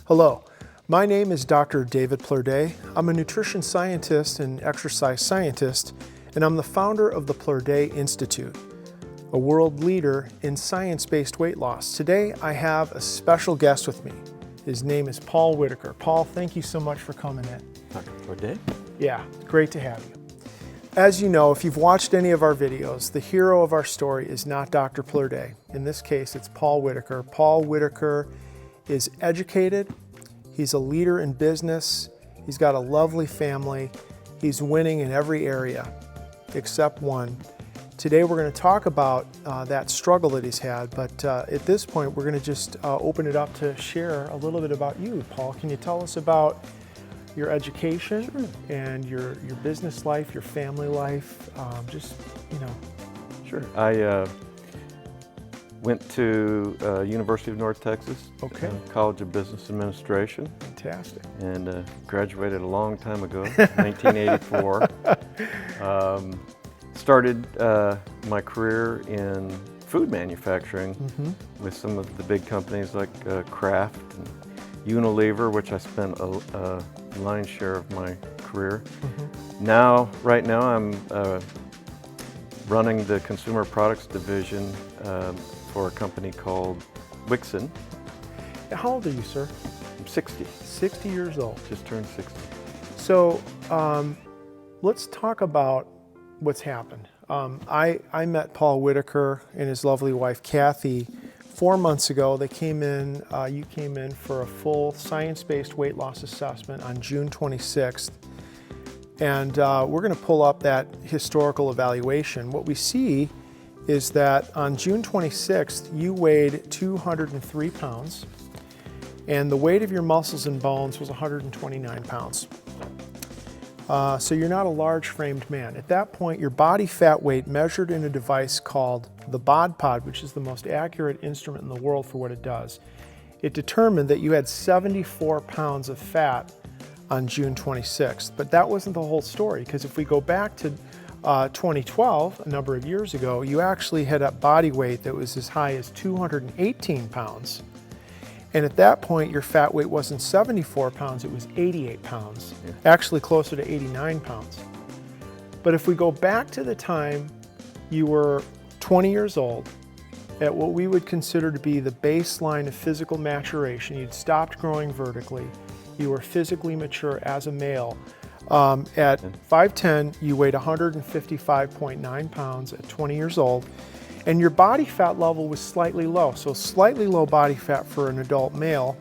Hello, my name is Dr. David Plerdet. I'm a nutrition scientist and exercise scientist, and I'm the founder of the Plerdet Institute, a world leader in science-based weight loss. Today, I have a special guest with me. His name is Paul Whitaker. Paul, thank you so much for coming in. Dr. Plerdet? Yeah, great to have you. As you know, if you've watched any of our videos, the hero of our story is not Dr. Plerdet. In this case, it's Paul Whitaker. Paul Whitaker is educated, he's a leader in business, he's got a lovely family, he's winning in every area except one. Today we're going to talk about that struggle that he's had, but at this point we're going to just open it up to share a little bit about you. Paul, can you tell us about your education and your business life, your family life, Sure. I went to University of North Texas, College of Business Administration. Fantastic. And graduated a long time ago, 1984. Started my career in food manufacturing with some of the big companies like Kraft and Unilever, which I spent a lion's share of my career. Right now I'm running the consumer products division for a company called Wixon. How old are you, sir? I'm 60. 60 years old. Just turned 60. So let's talk about what's happened. I met Paul Whitaker and his lovely wife, Kathy, 4 months ago. They came in, you came in for a full science-based weight loss assessment on June 26th. And we're going to pull up that historical evaluation. What we see is that on June 26th, you weighed 203 pounds, and the weight of your muscles and bones was 129 pounds. So you're not a large-framed man. At that point, your body fat weight measured in a device called the BOD Pod, which is the most accurate instrument in the world for what it does, it determined that you had 74 pounds of fat on June 26th. But that wasn't the whole story, because if we go back to 2012, a number of years ago, you actually had a body weight that was as high as 218 pounds. And at that point, your fat weight wasn't 74 pounds, it was 88 pounds, actually closer to 89 pounds. But if we go back to the time you were 20 years old, at what we would consider to be the baseline of physical maturation, you'd stopped growing vertically, you were physically mature as a male. At 5'10", you weighed 155.9 pounds at 20 years old, and your body fat level was slightly low. So slightly low body fat for an adult male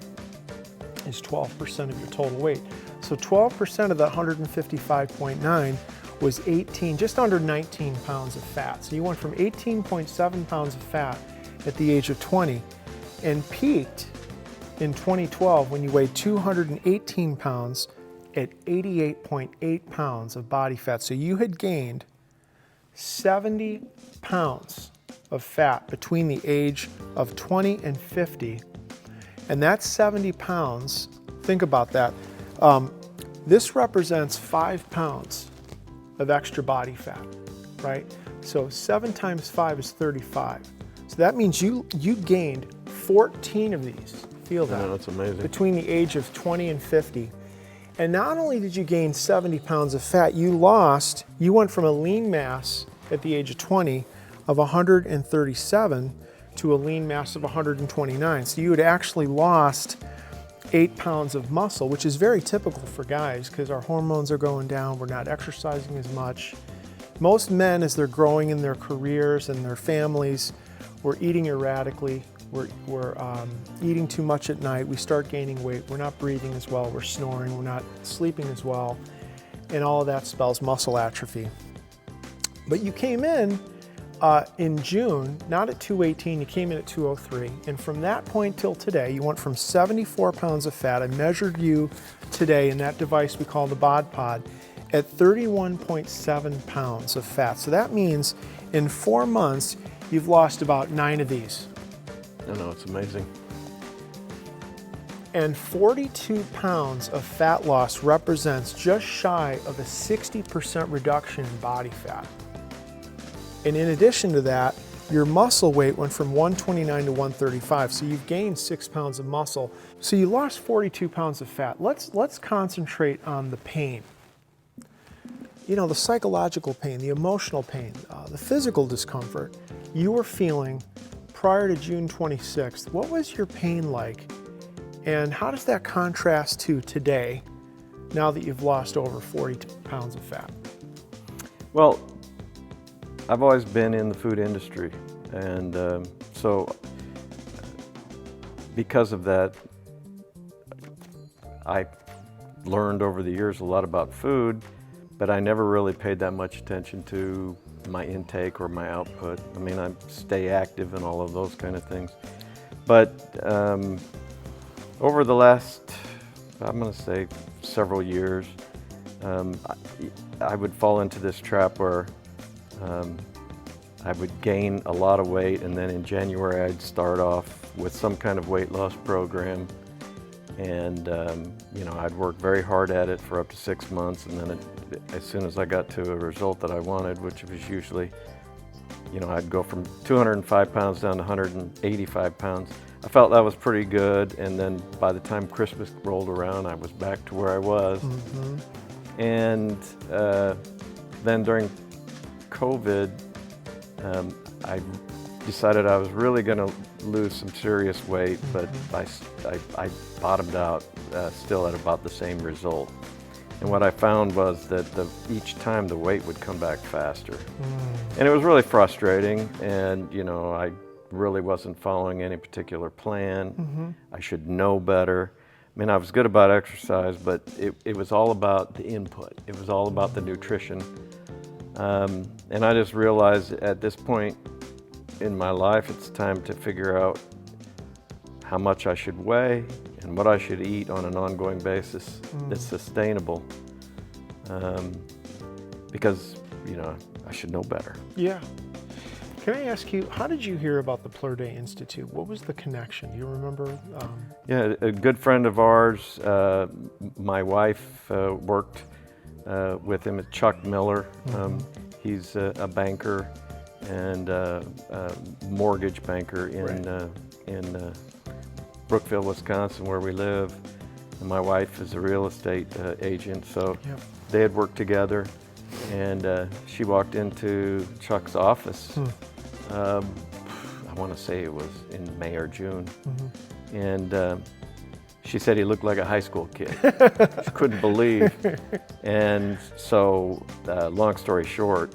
is 12% of your total weight. So 12% of that 155.9 was just under 19 pounds of fat. So you went from 18.7 pounds of fat at the age of 20 and peaked in 2012 when you weighed 218 pounds at 88.8 pounds of body fat. So you had gained 70 pounds of fat between the age of 20 and 50. And that's 70 pounds, think about that. This represents 5 pounds of extra body fat, right? So 7 times 5 is 35. So that means you gained 14 of these, feel that? Yeah, that's amazing. Between the age of 20 and 50. And not only did you gain 70 pounds of fat, you went from a lean mass at the age of 20 of 137 to a lean mass of 129. So you had actually lost 8 pounds of muscle, which is very typical for guys because our hormones are going down, we're not exercising as much. Most men, as they're growing in their careers and their families, we're eating erratically, we're eating too much at night, we start gaining weight, we're not breathing as well, we're snoring, we're not sleeping as well, and all of that spells muscle atrophy. But you came in June, not at 218, you came in at 203. And from that point till today, you went from 74 pounds of fat. I measured you today in that device we call the BOD Pod at 31.7 pounds of fat. So that means in 4 months, you've lost about 9 of these. I know, it's amazing. And 42 pounds of fat loss represents just shy of a 60% reduction in body fat. And in addition to that, Your muscle weight went from 129 to 135, so you've gained 6 pounds of muscle. So you lost 42 pounds of fat. Let's concentrate on the pain. You know, the psychological pain, the emotional pain, the physical discomfort you were feeling prior to June 26th. What was your pain like? And how does that contrast to today, now that you've lost over 40 pounds of fat? Well, I've always been in the food industry, and so because of that, I learned over the years a lot about food, but I never really paid that much attention to my intake or my output. I mean, I stay active and all of those kind of things. But over the last, I'm going to say, several years, I would fall into this trap where I would gain a lot of weight, and then in January I'd start off with some kind of weight loss program, and you know, I'd work very hard at it for up to 6 months, and then as soon as I got to a result that I wanted, which was usually, you know, I'd go from 205 pounds down to 185 pounds. I felt that was pretty good, and then by the time Christmas rolled around, I was back to where I was. Mm-hmm. And then during COVID, I decided I was really going to lose some serious weight, but I bottomed out still at about the same result. And what I found was that each time the weight would come back faster. And it was really frustrating, and you know, I really wasn't following any particular plan. I should know better. I mean, I was good about exercise, but it was all about the input. It was all about the nutrition. And I just realized at this point in my life, it's time to figure out how much I should weigh and what I should eat on an ongoing basis that's sustainable. Because, you know, I should know better. Yeah. Can I ask you, how did you hear about the Plurday Institute? What was the connection? Do you remember? Yeah, a good friend of ours, my wife worked with him at Chuck Miller. He's a banker and a mortgage banker in Brookville, Wisconsin, where we live. And my wife is a real estate agent, so they had worked together. And she walked into Chuck's office. I want to say it was in May or June. And she said he looked like a high school kid. She couldn't believe. And so, long story short,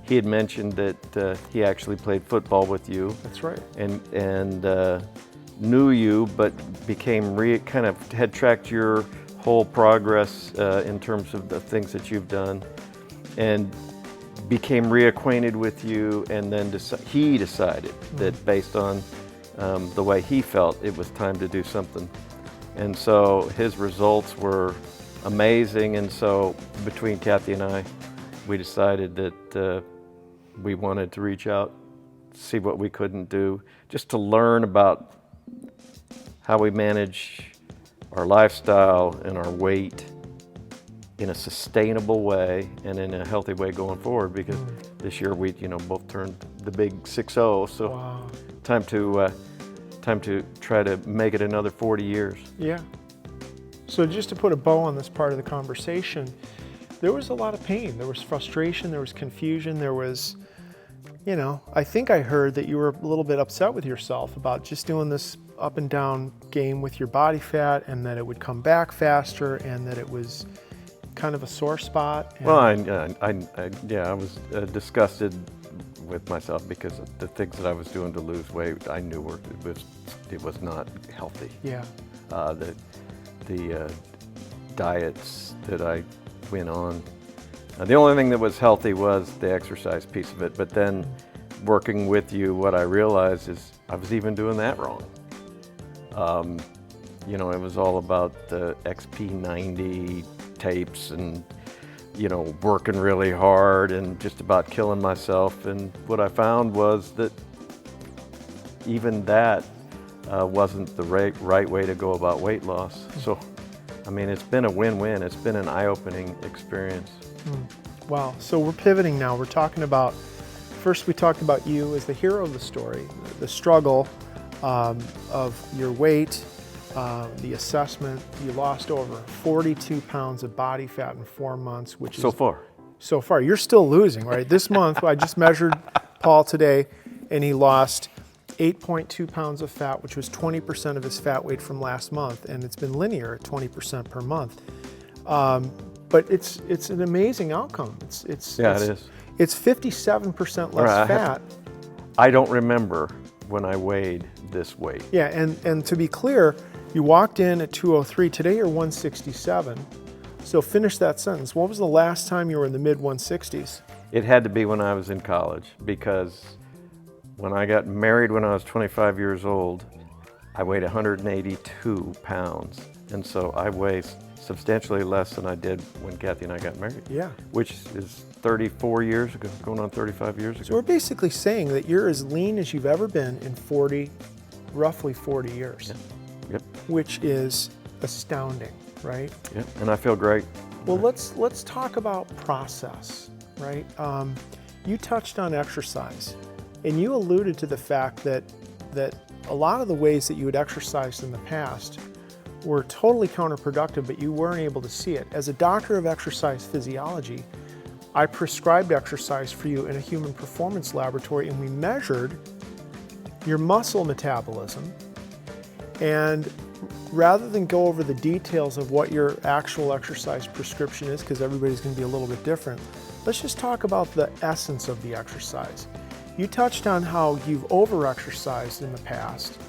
he had mentioned that he actually played football with you. That's right. And knew you, but became kind of had tracked your whole progress in terms of the things that you've done, and became reacquainted with you, and then he decided that based on the way he felt, it was time to do something. And so his results were amazing, and so between Kathy and I, we decided that we wanted to reach out, see what we couldn't do, just to learn about how we manage our lifestyle and our weight in a sustainable way and in a healthy way going forward, because this year we, you know, both turned the big 6-0, so Wow. time to try to make it another 40 years. Yeah. So just to put a bow on this part of the conversation, there was a lot of pain. There was frustration, there was confusion, there was, you know, I think I heard that you were a little bit upset with yourself about just doing this up and down game with your body fat, and that it would come back faster, and that it was kind of a sore spot. Well, I was disgusted with myself because the things that I was doing to lose weight, I knew it was not healthy. Yeah. The diets that I went on, the only thing that was healthy was the exercise piece of it. But then, working with you, what I realized is I was even doing that wrong. You know, it was all about the XP90 tapes and, you know, working really hard and just about killing myself. And what I found was that even that wasn't the right way to go about weight loss. So, I mean, it's been a win-win. It's been an eye-opening experience. Wow. So we're pivoting now. We're talking about First, we talked about you as the hero of the story, the struggle of your weight, the assessment. You lost over 42 pounds of body fat in 4 months, which So is far. so far. You're still losing, right? This month, I just measured Paul today, and he lost 8.2 pounds of fat, which was 20% of his fat weight from last month, and it's been linear at 20% per month. But it's an amazing outcome. It is. It's 57% less Right, fat. I don't remember when I weighed this weight. Yeah, and to be clear, you walked in at 203. Today you're 167. So finish that sentence. What was the last time you were in the mid 160s? It had to be when I was in college, because when I got married when I was 25 years old, I weighed 182 pounds. And so I weigh substantially less than I did when Kathy and I got married. Yeah. Which is 34 years ago, going on 35 years So we're ago. basically saying that you're as lean as you've ever been in roughly 40 years, Yep, which is astounding, right? yep, and I feel great. Well, let's talk about process, right? You touched on exercise, and you alluded to the fact that a lot of the ways that you had exercised in the past were totally counterproductive, but you weren't able to see it. As a doctor of exercise physiology, I prescribed exercise for you in a human performance laboratory, and we measured your muscle metabolism. And rather than go over the details of what your actual exercise prescription is, because everybody's going to be a little bit different, let's just talk about the essence of the exercise. You touched on how you've over-exercised in the past.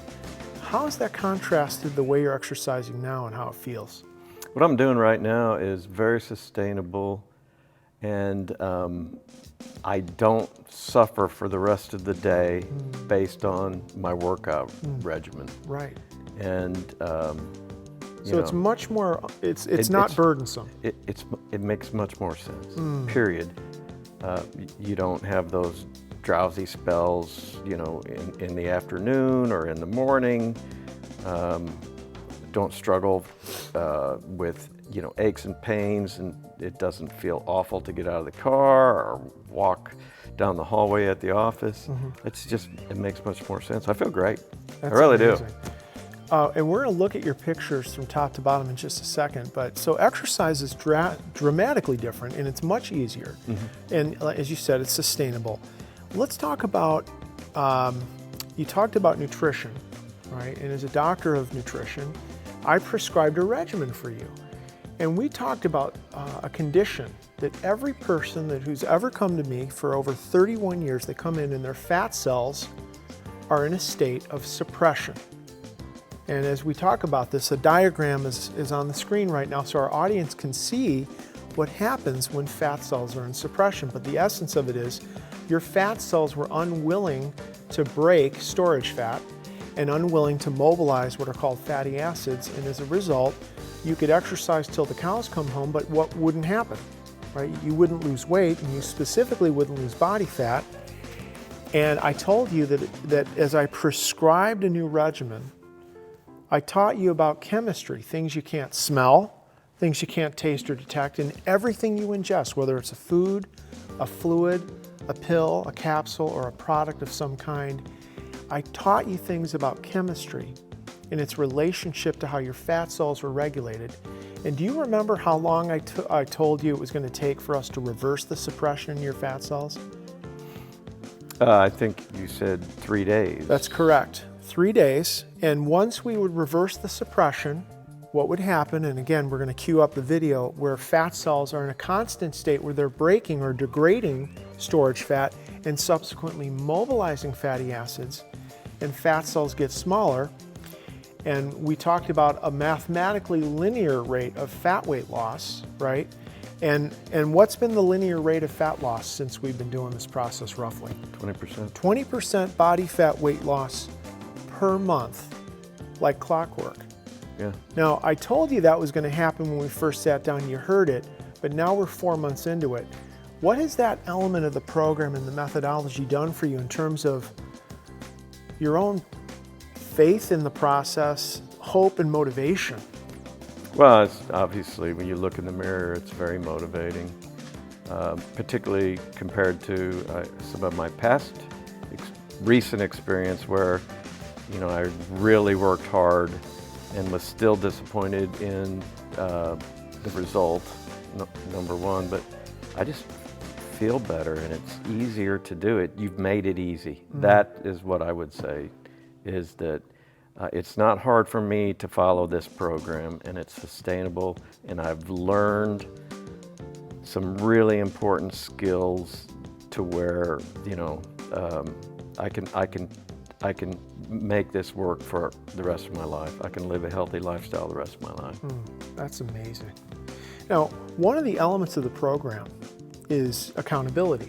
How has that contrasted the way you're exercising now and how it feels? What I'm doing right now is very sustainable, and I don't suffer for the rest of the day based on my workout regimen. Right. And So it's much more, it's not burdensome. it makes much more sense, period. You don't have those drowsy spells, in the afternoon or in the morning. Don't struggle with, aches and pains, and it doesn't feel awful to get out of the car or walk down the hallway at the office. It makes much more sense. I feel great. That's I really amazing. do. And we're going to look at your pictures from top to bottom in just a second. But so exercise is dramatically different, and it's much easier. And as you said, it's sustainable. Let's talk about, you talked about nutrition, right? And as a doctor of nutrition, I prescribed a regimen for you. And we talked about a condition that every person who's ever come to me for over 31 years, they come in and their fat cells are in a state of suppression. And as we talk about this, a diagram is on the screen right now so our audience can see what happens when fat cells are in suppression. But the essence of it is your fat cells were unwilling to break storage fat and unwilling to mobilize what are called fatty acids. And as a result, you could exercise till the cows come home, but what wouldn't happen, right? You wouldn't lose weight, and you specifically wouldn't lose body fat. And I told you that as I prescribed a new regimen, I taught you about chemistry, things you can't smell, things you can't taste or detect, and everything you ingest, whether it's a food, a fluid, a pill, a capsule, or a product of some kind. I taught you things about chemistry and its relationship to how your fat cells were regulated. And do you remember how long I told you it was going to take for us to reverse the suppression in your fat cells? I think you said 3 days. That's correct. 3 days. And once we would reverse the suppression, what would happen, and again, we're going to cue up the video, where fat cells are in a constant state where they're breaking or degrading storage fat and subsequently mobilizing fatty acids, and fat cells get smaller. And we talked about a mathematically linear rate of fat weight loss, right? And what's been the linear rate of fat loss since we've been doing this process roughly? 20%. 20% body fat weight loss per month, like clockwork. Yeah. Now, I told you that was going to happen when we first sat down, you heard it, but now we're 4 months into it. What has that element of the program and the methodology done for you in terms of your own faith in the process, hope, and motivation? Well, it's obviously, when you look in the mirror, it's very motivating. particularly compared to some of my past recent experience where, you know, I really worked hard and was still disappointed in the result, number one, but I just feel better and it's easier to do it. You've made it easy. That is what I would say, is that it's not hard for me to follow this program, and it's sustainable, and I've learned some really important skills to where, you know, I can make this work for the rest of my life. I can live a healthy lifestyle the rest of my life. That's amazing. Now, one of the elements of the program is accountability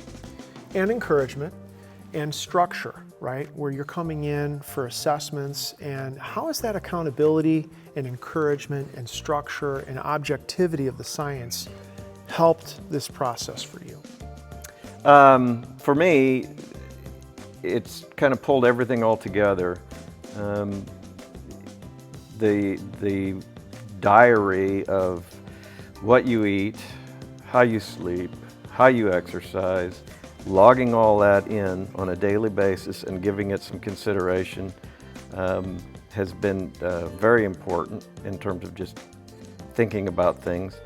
and encouragement and structure, right? Where you're coming in for assessments, and how has that accountability and encouragement and structure and objectivity of the science helped this process for you? For me, it's kind of pulled everything all together. The diary of what you eat, how you sleep, how you exercise, logging all that in on a daily basis and giving it some consideration has been very important in terms of just thinking about things.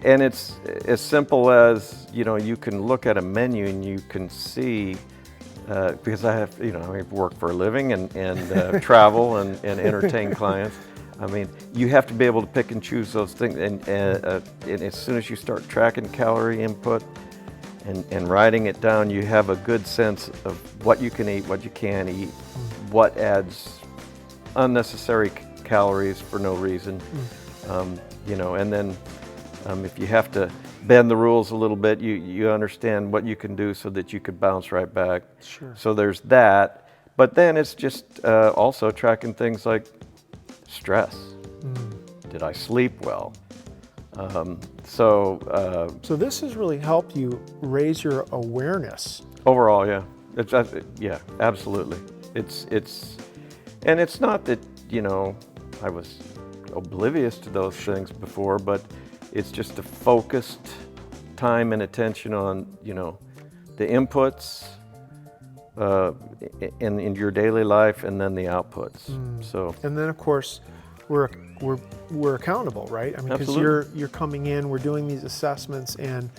And it's as simple as, you know, you can look at a menu and you can see, because I have, you know, I work for a living and travel and entertain clients. I mean, you have to be able to pick and choose those things, and as soon as you start tracking calorie input and writing it down, you have a good sense of what you can eat, what you can't eat, what adds unnecessary calories for no reason, you know, and then if you have to bend the rules a little bit, you understand what you can do so that you could bounce right back. Sure. So there's that, but then it's just also tracking things like stress. Did I sleep well? So this has really helped you raise your awareness. overall, yeah, yeah, absolutely. And it's not that, you know, I was oblivious to those things before, but it's just a focused time and attention on, you know, the inputs in your daily life, and then the outputs. So, And then of course, we're accountable, right? I mean, because Absolutely. you're coming in, we're doing these assessments, and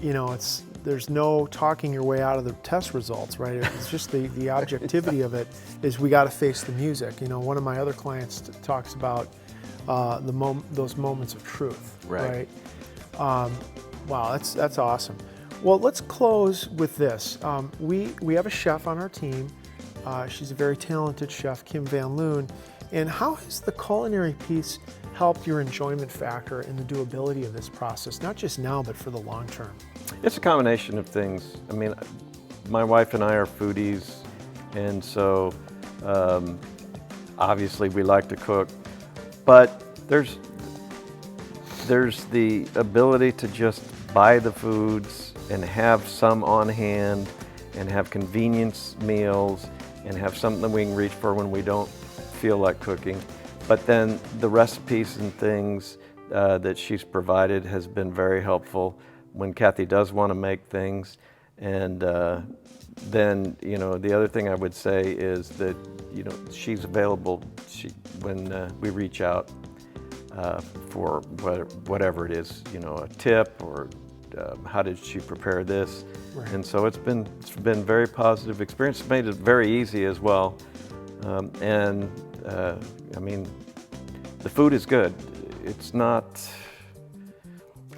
you know, there's no talking your way out of the test results, right? It's just the objectivity of it is we got to face the music. You know, one of my other clients talks about those moments of truth, Right. Wow, that's awesome. Well, let's close with this. We have a chef on our team. She's a very talented chef, Kim Van Loon. And how has the culinary piece helped your enjoyment factor and the doability of this process, not just now, but for the long term? it's a combination of things. I mean, my wife and I are foodies, and so obviously we like to cook, but there's the ability to just buy the foods and have some on hand and have convenience meals and have something we can reach for when we don't feel like cooking. But then the recipes and things that she's provided has been very helpful when Kathy does want to make things. And then, you know, the other thing I would say is that, you know, she's available when we reach out for whatever it is, you know, a tip or how did she prepare this. Right. And so it's been very positive experience. It's made it very easy as well. I mean, the food is good. It's not,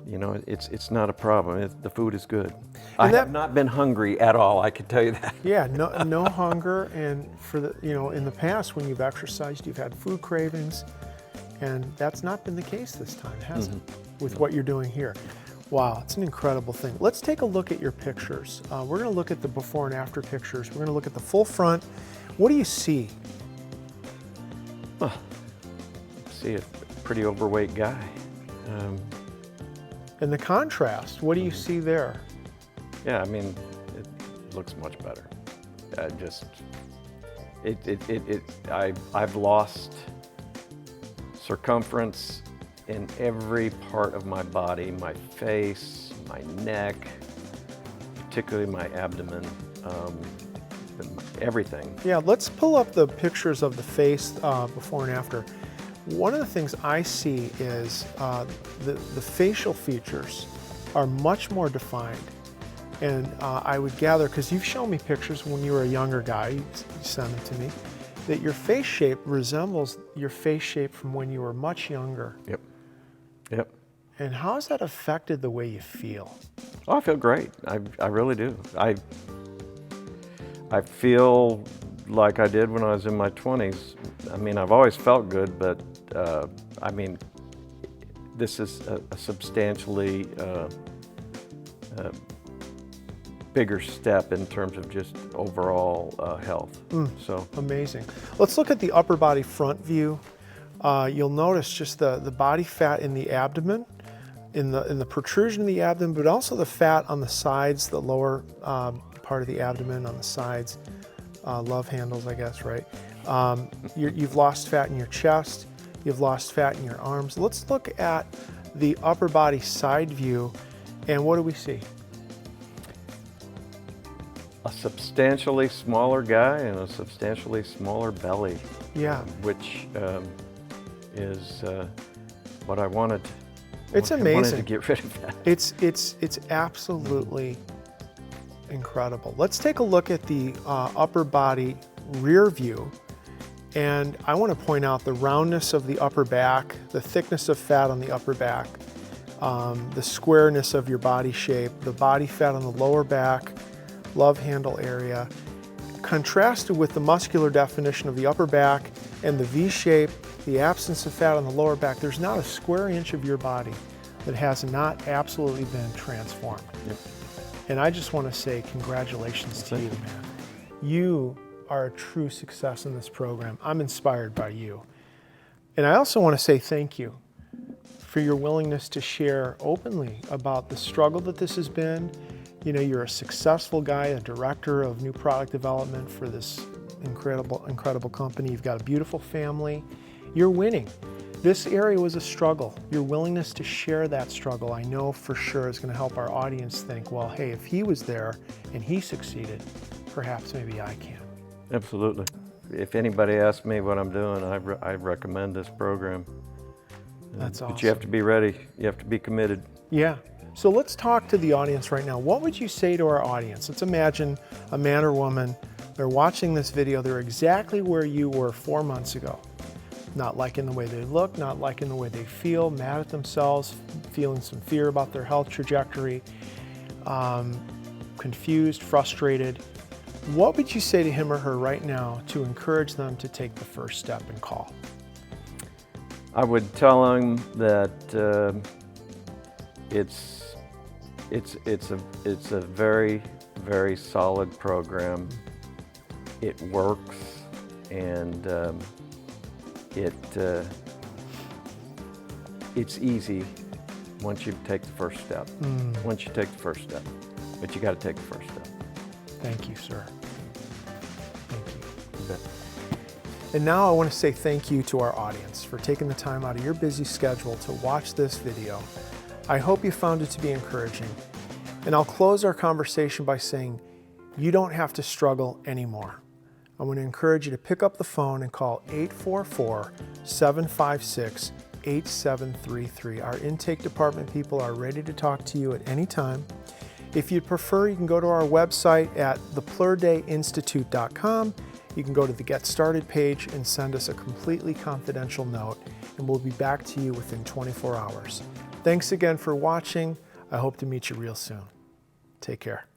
you know, it's not a problem. The food is good. I have not been hungry at all, I can tell you that. Yeah, no hunger, and for the, you know, in the past when you've exercised, you've had food cravings, and that's not been the case this time, has it? With what you're doing here. Wow, it's an incredible thing. Let's take a look at your pictures. We're going to look at the before and after pictures. We're going to look at the full front. What do you see? See a pretty overweight guy. And the contrast, what do you see there? Yeah, I mean, it looks much better. I've lost circumference in every part of my body, my face, my neck, particularly my abdomen, everything. Yeah, let's pull up the pictures of the face before and after. One of the things I see is the facial features are much more defined. And I would gather, because you've shown me pictures when you were a younger guy, you sent them to me, that your face shape resembles your face shape from when you were much younger. Yep. Yep. And how has that affected the way you feel? Oh, I feel great. I really do. I feel like I did when I was in my 20s. I mean, I've always felt good, but I mean, this is a substantially bigger step in terms of just overall health. So amazing. Let's look at the upper body front view. You'll notice just the body fat in the abdomen, in the protrusion of the abdomen, but also the fat on the sides, the lower part of the abdomen on the sides, love handles, I guess, right? You've lost fat in your chest. You've lost fat in your arms. Let's look at the upper body side view, and what do we see? a substantially smaller guy and a substantially smaller belly. Yeah. Which is what I wanted. It's I wanted amazing. to get rid of that. It's absolutely incredible. Let's take a look at the upper body rear view. And I want to point out the roundness of the upper back, the thickness of fat on the upper back, the squareness of your body shape, the body fat on the lower back, love handle area, contrasted with the muscular definition of the upper back and the V shape, the absence of fat on the lower back. There's not a square inch of your body that has not absolutely been transformed. Yep. And I just want to say congratulations to you, man. You are a true success in this program. I'm inspired by you. And I also want to say thank you for your willingness to share openly about the struggle that this has been. You know, you're a successful guy, a director of new product development for this incredible company. You've got a beautiful family. You're winning. This area was a struggle. Your willingness to share that struggle, I know for sure is going to help our audience think, well, hey, if he was there and he succeeded, perhaps maybe I can. Absolutely. If anybody asks me what I'm doing, I recommend this program. That's awesome. But you have to be ready. You have to be committed. Yeah. So let's talk to the audience right now. What would you say to our audience? Let's imagine a man or woman, they're watching this video, they're exactly where you were 4 months ago. Not liking the way they look, not liking the way they feel, mad at themselves, feeling some fear about their health trajectory, confused, frustrated. What would you say to him or her right now to encourage them to take the first step and call? I would tell them that it's a very, very solid program. It works, and it's easy once you take the first step. Once you take the first step, but you got to take the first step. Thank you, sir. Thank you. You bet. And now I want to say thank you to our audience for taking the time out of your busy schedule to watch this video. I hope you found it to be encouraging. And I'll close our conversation by saying, you don't have to struggle anymore. I want to encourage you to pick up the phone and call 844-756-8733. Our intake department people are ready to talk to you at any time. If you'd prefer, you can go to our website at thepluridayinstitute.com. You can go to the Get Started page and send us a completely confidential note, and we'll be back to you within 24 hours. Thanks again for watching. I hope to meet you real soon. Take care.